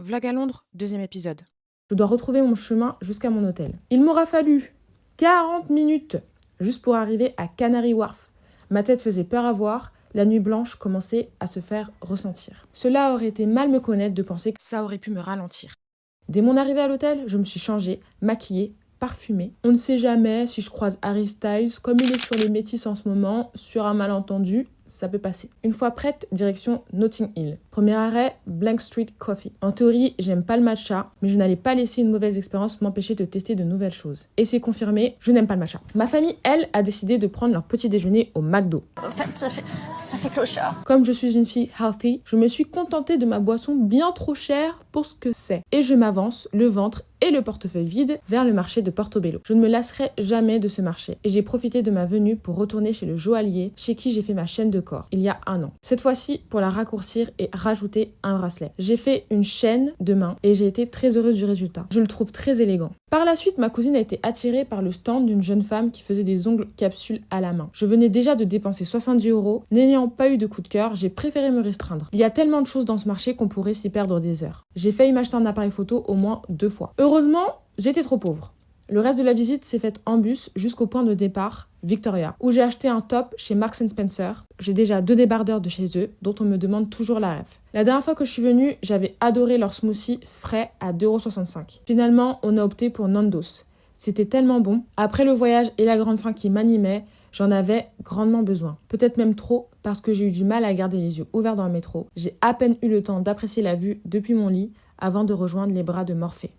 Vlog à Londres, 2e épisode. Je dois retrouver mon chemin jusqu'à mon hôtel. Il m'aura fallu 40 minutes juste pour arriver à Canary Wharf. Ma tête faisait peur à voir, la nuit blanche commençait à se faire ressentir. Cela aurait été mal me connaître de penser que Ça aurait pu me ralentir. dès mon arrivée à l'hôtel, je me suis changée, maquillée, parfumée. On ne sait jamais si je croise Harry Styles, comme il est sur les métis en ce moment, sur un malentendu, ça peut passer. Une fois prête, direction Notting Hill. Premier arrêt, Blank Street Coffee. En théorie, j'aime pas le matcha, mais je n'allais pas laisser une mauvaise expérience m'empêcher de tester de nouvelles choses. Et c'est confirmé, je n'aime pas le matcha. Ma famille, elle, a décidé de prendre leur petit déjeuner au McDo. En fait, ça fait clochard. Comme je suis une fille healthy, je me suis contentée de ma boisson bien trop chère pour ce que c'est. Et je m'avance, le ventre et le portefeuille vide, vers le marché de Portobello. Je ne me lasserai jamais de ce marché et j'ai profité de ma venue pour retourner chez le joaillier chez qui j'ai fait ma chaîne de corps il y a 1 an. Cette fois-ci pour la raccourcir et rajouter un bracelet. J'ai fait une chaîne de main et j'ai été très heureuse du résultat. Je le trouve très élégant. Par la suite, ma cousine a été attirée par le stand d'une jeune femme qui faisait des ongles capsules à la main. Je venais déjà de dépenser 70 €. N'ayant pas eu de coup de cœur, j'ai préféré me restreindre. Il y a tellement de choses dans ce marché qu'on pourrait s'y perdre des heures. J'ai failli m'acheter un appareil photo au moins 2 fois. Heureusement, j'étais trop pauvre. Le reste de la visite s'est faite en bus jusqu'au point de départ, Victoria, où j'ai acheté un top chez Marks & Spencer. J'ai déjà 2 débardeurs de chez eux, dont on me demande toujours la ref. La dernière fois que je suis venue, j'avais adoré leur smoothie frais à 2,65 €. Finalement, on a opté pour Nando's. C'était tellement bon. Après le voyage et la grande faim qui m'animait, j'en avais grandement besoin. Peut-être même trop, parce que j'ai eu du mal à garder les yeux ouverts dans le métro. J'ai à peine eu le temps d'apprécier la vue depuis mon lit avant de rejoindre les bras de Morphée.